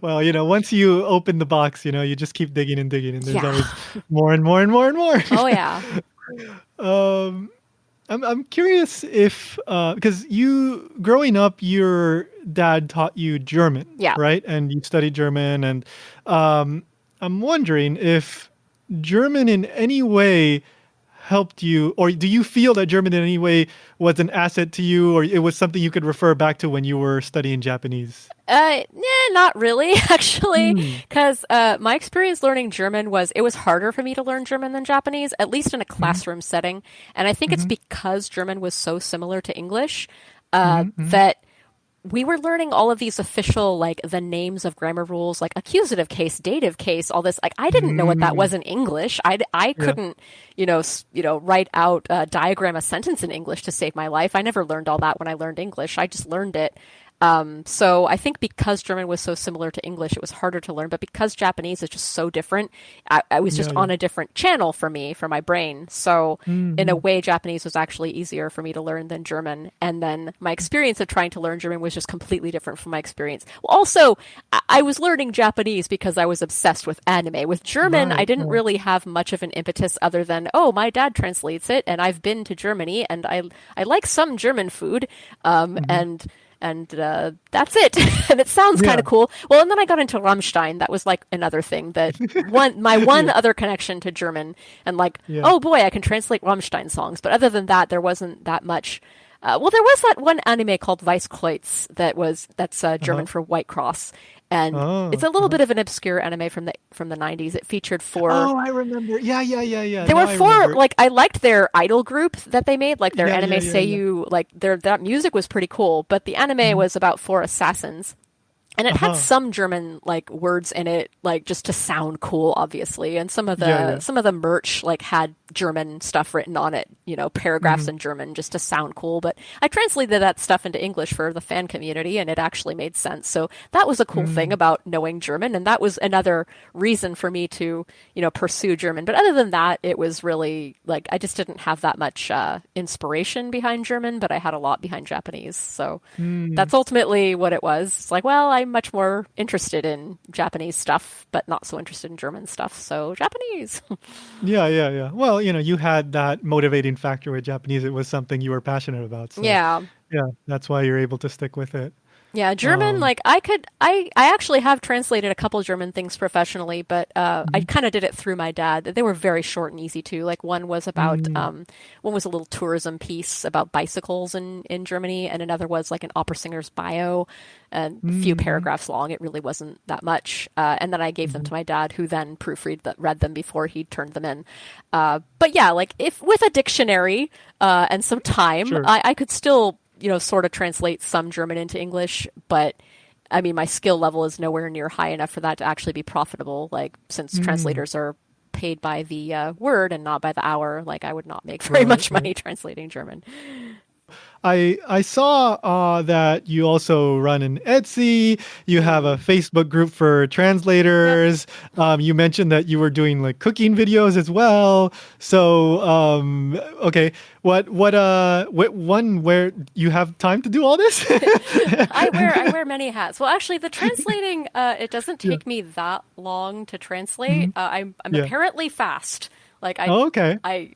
Well, once you open the box, you just keep digging and digging, and there's always more and more and more and more. Oh yeah. I'm curious if because growing up, your dad taught you German, right? And you studied German, and I'm wondering if German in any way helped you, or do you feel that German in any way was an asset to you, or it was something you could refer back to when you were studying Japanese? Not really, actually, because my experience learning German it was harder for me to learn German than Japanese, at least in a classroom setting. And I think it's because German was so similar to English that we were learning all of these official, like the names of grammar rules, like accusative case, dative case, all this. Like I didn't know what that was in English. I couldn't, write out, diagram a sentence in English to save my life. I never learned all that when I learned English. I just learned it. So I think because German was so similar to English, it was harder to learn. But because Japanese is just so different, I was just on a different channel for my brain. So in a way, Japanese was actually easier for me to learn than German. And then my experience of trying to learn German was just completely different from my experience. Well, also, I was learning Japanese because I was obsessed with anime. With German, I didn't really have much of an impetus other than, oh, my dad translates it, and I've been to Germany, and I like some German food, and that's it. And it sounds kind of cool. Well, and then I got into Rammstein. That was like another thing that my one other connection to German, and oh boy, I can translate Rammstein songs. But other than that, there wasn't that much Well, there was that one anime called Weißkreuz that's German Uh-huh. for White Cross, and it's Oh, a little uh-huh. bit of an obscure anime from the 90s. It featured four. Oh, I remember. Yeah, yeah, yeah, yeah. There Now were I four, remember. like, I liked their idol group that they made, like their Yeah, anime yeah, yeah, yeah. seiyuu, like that music was pretty cool, but the anime Mhm. was about four assassins. And it had Uh-huh. some German like words in it, like just to sound cool, obviously. And Yeah, yeah. some of the merch like had German stuff written on it, paragraphs Mhm. in German just to sound cool. But I translated that stuff into English for the fan community, and it actually made sense. So that was a cool thing Mm. about knowing German, and that was another reason for me to, pursue German. But other than that, it was really like I just didn't have that much inspiration behind German, but I had a lot behind Japanese. So Mm. that's ultimately what it was. It's like, well, I'm much more interested in Japanese stuff, but not so interested in German stuff. So Japanese. Yeah, yeah, yeah. Well, you had that motivating factor with Japanese. It was something you were passionate about. So, Yeah. yeah, that's why you're able to stick with it. Yeah, German, Um, like I actually have translated a couple German things professionally, but I mhm. kind of did it through my dad. They were very short and easy too. Like Mm. one was a little tourism piece about bicycles in Germany, and another was like an opera singer's bio, and a few Mm. paragraphs long. It really wasn't that much. And then I gave them Mhm. to my dad, who then read them before he turned them in. But yeah, like if with a dictionary and some time, Sure. I could still sort of translate some German into English, but I mean, my skill level is nowhere near high enough for that to actually be profitable. Like, since Mm. translators are paid by the word and not by the hour, like, I would not make very Right, much right. money translating German. I saw that you also run an Etsy. You have a Mm. Facebook group for Yep. translators. You mentioned that you were doing like cooking videos as well. So, okay, one where you have time to do all this? I wear many hats. Well, actually, the translating it doesn't Yeah. take me that long to translate. Mhm. I'm Yeah. apparently fast. Like Oh, okay. I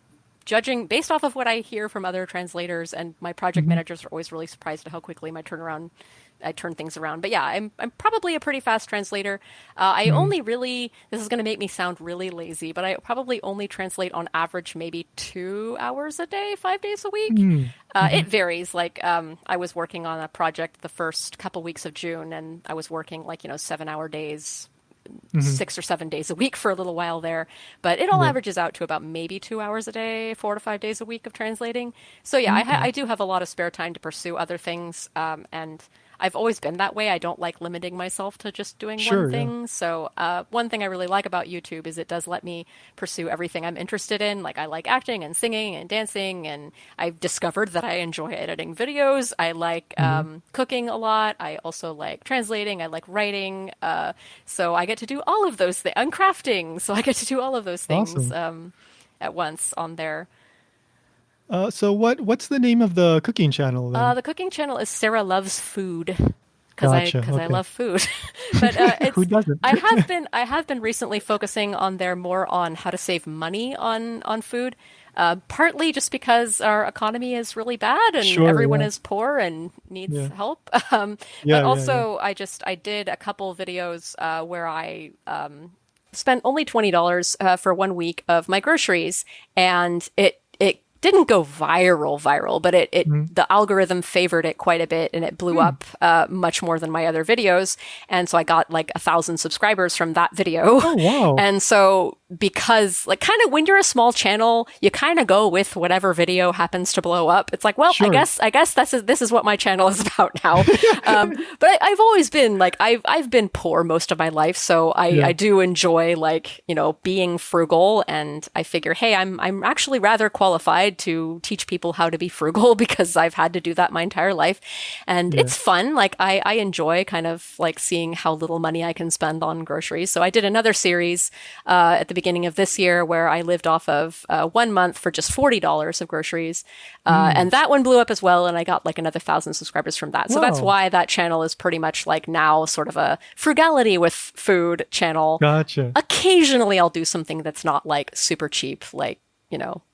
judging based off of what I hear from other translators, and my project Mhm. managers are always really surprised at how quickly I turn things around. But yeah, I'm probably a pretty fast translator. I Mhm. only really this is going to make me sound really lazy, but I probably only translate on average maybe 2 hours a day, 5 days a week. Mhm. It Mhm. varies. Like I was working on a project the first couple weeks of June, and I was working like 7 hour days, Mhm. 6 or 7 days a week for a little while there, but it all Yeah. averages out to about maybe 2 hours a day, 4 to 5 days a week of translating. So yeah, Okay. I do have a lot of spare time to pursue other things, and I've always been that way. I don't like limiting myself to just doing one Sure. Yeah. thing. So one thing I really like about YouTube is it does let me pursue everything I'm interested in. Like I like acting and singing and dancing, and I've discovered that I enjoy editing videos. I like Mhm. cooking a lot. I also like translating. I like writing. So I get to do all of those things. I'm crafting, so I get to do all of those things Awesome. at once on there. So what's the name of the cooking channel then? The cooking channel is Sarah Loves Food Gotcha. because I Okay. love food. But Who it's doesn't? I have been recently focusing on there more on how to save money on food. Partly just because our economy is really bad and Sure. everyone Yeah. is poor and needs Yeah. help. But Yeah. Yeah. Yeah. also I did a couple videos where I spent only $20 for 1 week of my groceries, and it didn't go viral, but it Mhm. the algorithm favored it quite a bit, and it blew Hmm. up much more than my other videos. And so I got like 1,000 subscribers from that video. Oh wow. And so because like kind of when you're a small channel, you kind of go with whatever video happens to blow up. It's like, well, Sure. I guess this is what my channel is about now. But I've always been like I've been poor most of my life, so Yeah. I do enjoy like being frugal, and I figure, hey, I'm actually rather qualified to teach people how to be frugal because I've had to do that my entire life, and Yeah. it's fun. Like I enjoy kind of like seeing how little money I can spend on groceries. So I did another series at the beginning of this year where I lived off of 1 month for just $40 of groceries, Mm. and that one blew up as well, and I got like another 1,000 subscribers from that. So that's Wow. why that channel is pretty much like now sort of a frugality with food channel. Gotcha. Occasionally I'll do something that's not like super cheap, like,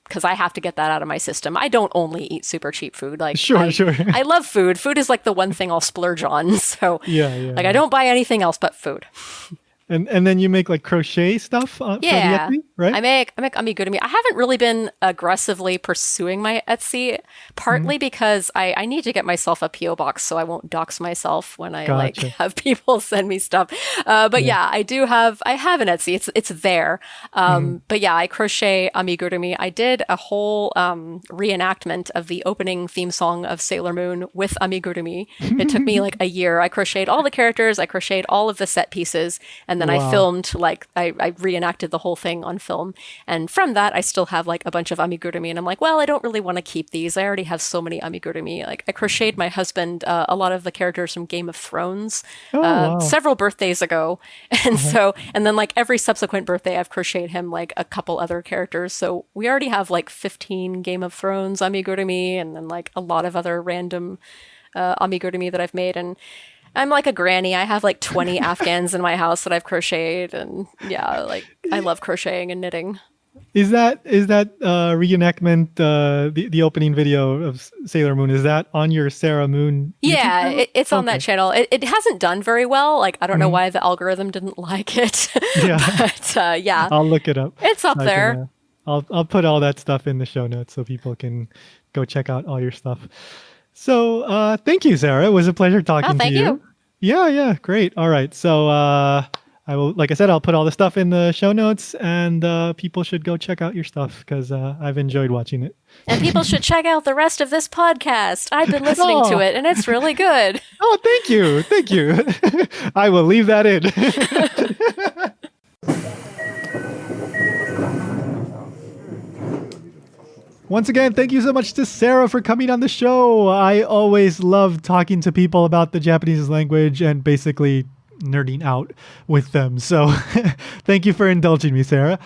because I have to get that out of my system. I don't only eat super cheap food. Like Sure. Sure. I love food. Food is like the one thing I'll splurge on. So Yeah. Yeah. like I Yeah. don't buy anything else but food. And then you make like crochet stuff for the Yeah. Etsy, right? I make amigurumi. I haven't really been aggressively pursuing my Etsy, partly because I need to get myself a PO box so I won't dox myself when I like Gotcha. have people send me stuff. But Yeah. yeah, I have an Etsy. It's there. But yeah, I crochet amigurumi. I did a whole reenactment of the opening theme song of Sailor Moon with amigurumi. It took me like a year. I crocheted all the characters, I crocheted all of the set pieces, and then I Wow. filmed like I reenacted the whole thing on film. And from that, I still have like a bunch of amigurumi, and I'm like, well, I don't really want to keep these. I already have so many amigurumi. Like I crocheted my husband a lot of the characters from Game of Thrones Oh, wow. several birthdays ago, and and then like every subsequent birthday, I've crocheted him like a couple other characters. So we already have like 15 Game of Thrones amigurumi, and then like a lot of other random amigurumi that I've made. And I'm like a granny. I have like 20 Afghans in my house that I've crocheted, and yeah, like I love crocheting and knitting. Is that reenactment the opening video of Sailor Moon? Is that on your Sarah Moon YouTube Yeah, channel? it's on that Okay. channel. It hasn't done very well. Like I don't know why the algorithm didn't like it, Yeah. but yeah, I'll look it up. it's up I there. can, I'll put all that stuff in the show notes so people can go check out all your stuff. So thank you, Sarah. It was a pleasure talking Oh, thank to you. you. Yeah, great. All right. So I will, like I said, I'll put all the stuff in the show notes, and people should go check out your stuff because I've enjoyed watching it. And people should check out the rest of this podcast. I've been listening Oh. to it, and it's really good. Oh, thank you. I will leave that in. Once again, thank you so much to Sarah for coming on the show. I always love talking to people about the Japanese language and basically nerding out with them. So thank you for indulging me, Sarah.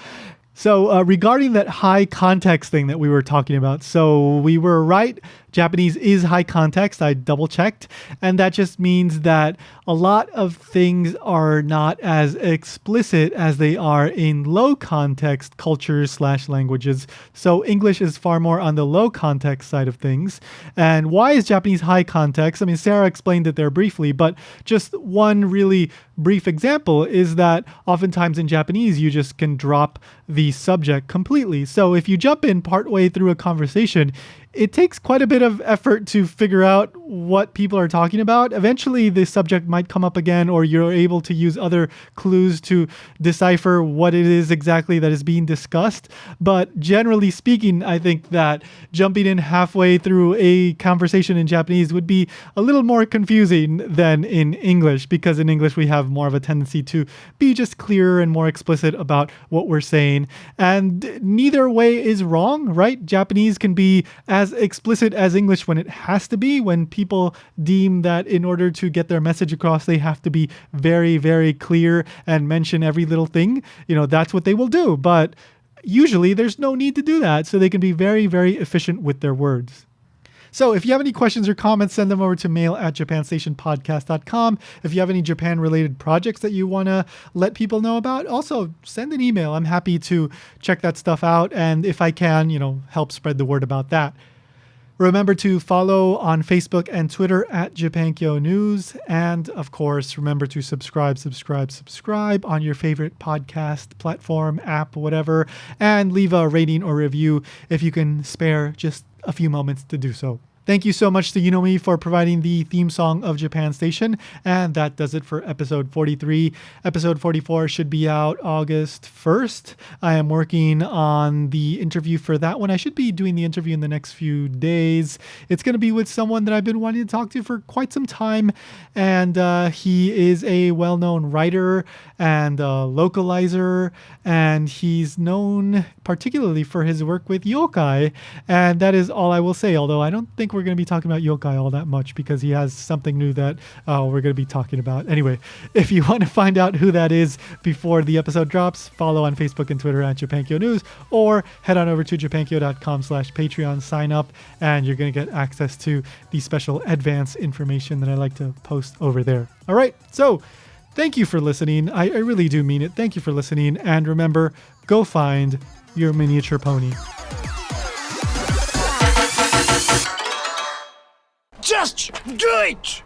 So regarding that high context thing that we were talking about, so we were right. Japanese is high context. I double checked. And that just means that a lot of things are not as explicit as they are in low context cultures / languages. So English is far more on the low context side of things. And why is Japanese high context? I mean, Sarah explained it there briefly, but just one really brief example is that oftentimes in Japanese, you just can drop the subject completely. So if you jump in partway through a conversation, it takes quite a bit of effort to figure out what people are talking about. Eventually, the subject might come up again, or you're able to use other clues to decipher what it is exactly that is being discussed. But generally speaking, I think that jumping in halfway through a conversation in Japanese would be a little more confusing than in English, because in English, we have more of a tendency to be just clearer and more explicit about what we're saying. And neither way is wrong, right? Japanese can be as explicit as English when it has to be, when people deem that in order to get their message across, they have to be very, very clear and mention every little thing. That's what they will do. But usually there's no need to do that. So they can be very, very efficient with their words. So if you have any questions or comments, send them over to mail@japanstationpodcast.com. If you have any Japan-related projects that you want to let people know about, also send an email. I'm happy to check that stuff out. And if I can, help spread the word about that. Remember to follow on Facebook and Twitter @JapanKyo News. And of course, remember to subscribe on your favorite podcast platform, app, whatever, and leave a rating or review if you can spare just a few moments to do so. Thank you so much to Yunomi for providing the theme song of Japan Station. And that does it for episode 43. Episode 44 should be out August 1st. I am working on the interview for that one. I should be doing the interview in the next few days. It's going to be with someone that I've been wanting to talk to for quite some time. And he is a well-known writer and localizer. And he's known particularly for his work with yokai. And that is all I will say, although I don't think we're going to be talking about yokai all that much because he has something new that we're going to be talking about. Anyway, if you want to find out who that is before the episode drops, follow on Facebook and Twitter @JapanKyo News, or head on over to japankyo.com/Patreon, sign up, and you're going to get access to the special advance information that I like to post over there. All right, so thank you for listening. I really do mean it. Thank you for listening. And remember, go find your miniature pony. Just do it!